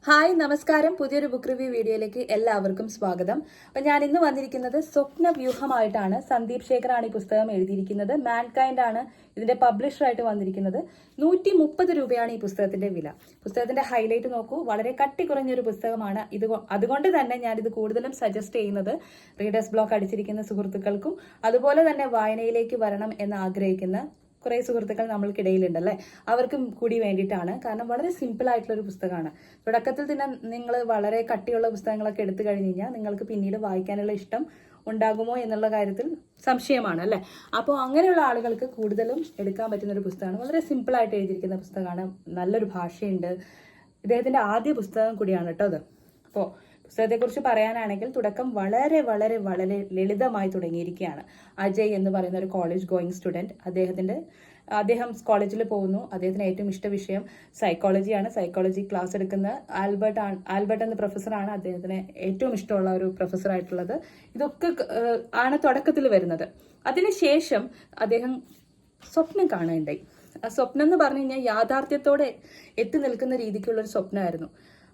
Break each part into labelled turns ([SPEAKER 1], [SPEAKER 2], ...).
[SPEAKER 1] Hi നമസ്കാരം. പുതിയൊരു book review വീഡിയോയിലേക്ക് എല്ലാവർക്കും സ്വാഗതം. അപ്പം ഞാൻ ഇന്ന് വന്നിരിക്കുന്നത് സ്വപ്നവ്യൂഹമായിട്ടാണ്. സന്ദീപ് ശേഖറാണ് ഈ പുസ്തകം എഴുതിയിരിക്കുന്നത്. മാൻകൈൻഡ് ആണ് ഇതിന്റെ പബ്ലിഷറായിട്ട് വന്നിരിക്കുന്നത്. 130 രൂപയാണ് ഈ പുസ്തകത്തിന്റെ വില. പുസ്തകത്തിന്റെ ഹൈലൈറ്റ് നോക്കൂ, വളരെ കട്ടി കുറഞ്ഞൊരു പുസ്തകമാണ്. അതുകൊണ്ട് തന്നെ ഞാനിത് കൂടുതലും സജസ്റ്റ് ചെയ്യുന്നത് റീഡേഴ്സ് ബ്ലോക്ക് അടിച്ചിരിക്കുന്ന സുഹൃത്തുക്കൾക്കും അതുപോലെ തന്നെ വായനയിലേക്ക് വരണം എന്ന് ആഗ്രഹിക്കുന്ന കുറേ സുഹൃത്തുക്കൾ നമ്മൾക്കിടയിലുണ്ടല്ലേ, അവർക്കും കൂടി വേണ്ടിയിട്ടാണ്. കാരണം വളരെ സിമ്പിൾ ആയിട്ടുള്ള ഒരു പുസ്തകമാണ്. തുടക്കത്തിൽ തന്നെ നിങ്ങൾ വളരെ കട്ടിയുള്ള പുസ്തകങ്ങളൊക്കെ എടുത്തു കഴിഞ്ഞ് കഴിഞ്ഞാൽ നിങ്ങൾക്ക് പിന്നീട് വായിക്കാനുള്ള ഇഷ്ടം ഉണ്ടാകുമോ എന്നുള്ള കാര്യത്തിൽ സംശയമാണ് അല്ലേ. അപ്പോൾ അങ്ങനെയുള്ള ആളുകൾക്ക് കൂടുതലും എടുക്കാൻ പറ്റുന്ന ഒരു പുസ്തകമാണ്. വളരെ സിമ്പിൾ ആയിട്ട് എഴുതിയിരിക്കുന്ന പുസ്തകമാണ്. നല്ലൊരു ഭാഷയുണ്ട്. ഇദ്ദേഹത്തിന്റെ ആദ്യ പുസ്തകം കൂടിയാണ് കേട്ടോ അത്. അപ്പോൾ പുസ്തകത്തെക്കുറിച്ച് പറയാനാണെങ്കിൽ തുടക്കം വളരെ വളരെ വളരെ ലളിതമായി തുടങ്ങിയിരിക്കുകയാണ്. അജയ് എന്ന് പറയുന്ന ഒരു കോളേജ് ഗോയിങ് സ്റ്റുഡൻറ്, അദ്ദേഹം കോളേജിൽ പോകുന്നു. അദ്ദേഹത്തിന് ഏറ്റവും ഇഷ്ട വിഷയം സൈക്കോളജിയാണ്. സൈക്കോളജി ക്ലാസ് എടുക്കുന്ന ആൽബർട്ട് എന്ന പ്രൊഫസറാണ് അദ്ദേഹത്തിന് ഏറ്റവും ഇഷ്ടമുള്ള ഒരു പ്രൊഫസറായിട്ടുള്ളത്. ഇതൊക്കെ ആണ് തുടക്കത്തിൽ വരുന്നത്. അതിനുശേഷം അദ്ദേഹം സ്വപ്നം കാണാനുണ്ടായി. ആ സ്വപ്നം എന്ന് പറഞ്ഞു കഴിഞ്ഞാൽ യാഥാർത്ഥ്യത്തോടെ എത്തി നിൽക്കുന്ന രീതിക്കുള്ള ഒരു സ്വപ്നമായിരുന്നു.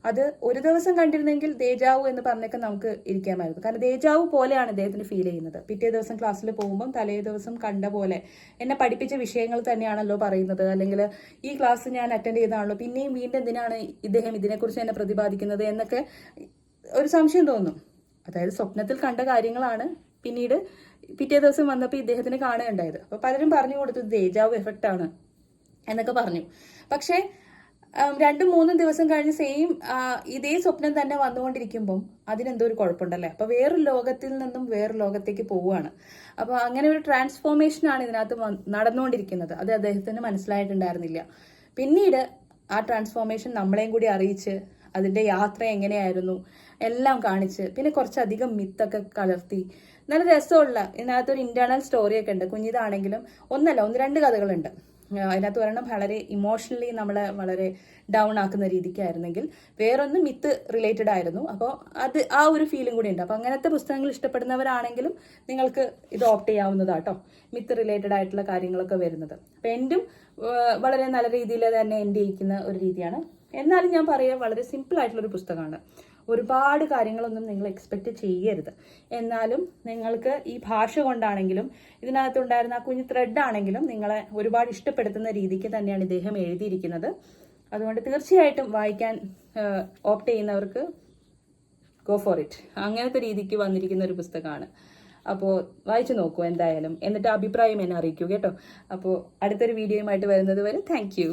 [SPEAKER 1] അത് ഒരു ദിവസം കണ്ടിരുന്നെങ്കിൽ ദേജാവു എന്ന് പറഞ്ഞൊക്കെ നമുക്ക് ഇരിക്കാമായിരുന്നു. കാരണം ദേജാവു പോലെയാണ് അദ്ദേഹത്തിന് ഫീൽ ചെയ്യുന്നത്. പിറ്റേ ദിവസം ക്ലാസ്സിൽ പോകുമ്പം തലേ ദിവസം കണ്ട പോലെ എന്നെ പഠിപ്പിച്ച വിഷയങ്ങൾ തന്നെയാണല്ലോ പറയുന്നത്, അല്ലെങ്കിൽ ഈ ക്ലാസ് ഞാൻ അറ്റൻഡ് ചെയ്താണല്ലോ, പിന്നെയും വീണ്ടും എന്തിനാണ് ഇദ്ദേഹം ഇതിനെക്കുറിച്ച് എന്നെ പ്രതിപാദിക്കുന്നത് എന്നൊക്കെ ഒരു സംശയം തോന്നും. അതായത് സ്വപ്നത്തിൽ കണ്ട കാര്യങ്ങളാണ് പിന്നീട് പിറ്റേ ദിവസം വന്നപ്പോൾ ഇദ്ദേഹത്തിന് കാണുകയുണ്ടായത്. അപ്പോൾ പലരും പറഞ്ഞു കൊടുത്തത് ദേജാവു എഫക്റ്റ് ആണ് എന്നൊക്കെ പറഞ്ഞു. പക്ഷേ 2-3 ദിവസം കഴിഞ്ഞ് സെയിം ഇതേ സ്വപ്നം തന്നെ വന്നുകൊണ്ടിരിക്കുമ്പം അതിനെന്തോ ഒരു കുഴപ്പമുണ്ടല്ലേ. അപ്പൊ വേറൊരു ലോകത്തിൽ നിന്നും വേറൊരു ലോകത്തേക്ക് പോവുകയാണ്. അപ്പൊ അങ്ങനെ ഒരു ട്രാൻസ്ഫോർമേഷനാണ് ഇതിനകത്ത് നടന്നുകൊണ്ടിരിക്കുന്നത്. അത് അദ്ദേഹത്തിന് മനസ്സിലായിട്ടുണ്ടായിരുന്നില്ല. പിന്നീട് ആ ട്രാൻസ്ഫോർമേഷൻ നമ്മളെയും കൂടി അറിയിച്ച് അതിന്റെ യാത്ര എങ്ങനെയായിരുന്നു എല്ലാം കാണിച്ച് പിന്നെ കുറച്ചധികം മിത്തൊക്കെ കലർത്തി നല്ല രസമുള്ള ഇതിനകത്തൊരു ഇന്റേണൽ സ്റ്റോറിയൊക്കെ ഉണ്ട്. കുഞ്ഞിതാണെങ്കിലും 1-2 കഥകളുണ്ട്. അതിനകത്ത് ഒരെണ്ണം വളരെ ഇമോഷണലി നമ്മളെ വളരെ ഡൗൺ ആക്കുന്ന രീതിക്കായിരുന്നെങ്കിൽ വേറൊന്ന് മിത്ത് റിലേറ്റഡ് ആയിരുന്നു. അപ്പോൾ അത് ആ ഒരു ഫീലും കൂടി ഉണ്ട്. അപ്പോൾ അങ്ങനത്തെ പുസ്തകങ്ങൾ ഇഷ്ടപ്പെടുന്നവരാണെങ്കിലും നിങ്ങൾക്ക് ഇത് ഓപ്റ്റ് ചെയ്യാവുന്നതാട്ടോ. മിത്ത് റിലേറ്റഡ് ആയിട്ടുള്ള കാര്യങ്ങളൊക്കെ വരുന്നത്. അപ്പോൾ എൻഡും വളരെ നല്ല രീതിയിൽ തന്നെ എൻഡ് ചെയ്യിക്കുന്ന ഒരു രീതിയാണ്. എന്നാലും ഞാൻ പറയാം, വളരെ സിമ്പിൾ ആയിട്ടുള്ളൊരു പുസ്തകമാണ്. ഒരുപാട് കാര്യങ്ങളൊന്നും നിങ്ങൾ എക്സ്പെക്റ്റ് ചെയ്യരുത്. എന്നാലും നിങ്ങൾക്ക് ഈ ഭാഷ കൊണ്ടാണെങ്കിലും ഇതിനകത്തുണ്ടായിരുന്ന ആ കുഞ്ഞു ത്രെഡ് ആണെങ്കിലും നിങ്ങളെ ഒരുപാട് ഇഷ്ടപ്പെടുത്തുന്ന രീതിക്ക് തന്നെയാണ് ഇദ്ദേഹം എഴുതിയിരിക്കുന്നത്. അതുകൊണ്ട് തീർച്ചയായിട്ടും വായിക്കാൻ ഓപ്റ്റ് ചെയ്യുന്നവർക്ക് ഗോ ഫോർ ഇറ്റ്. അങ്ങനത്തെ രീതിക്ക് വന്നിരിക്കുന്ന ഒരു പുസ്തകമാണ്. അപ്പോൾ വായിച്ചു നോക്കൂ എന്തായാലും. എന്നിട്ട് അഭിപ്രായം എന്നെ അറിയിക്കൂ കേട്ടോ. അപ്പോൾ അടുത്തൊരു വീഡിയോയുമായിട്ട് വരുന്നത് വരെ താങ്ക് യു.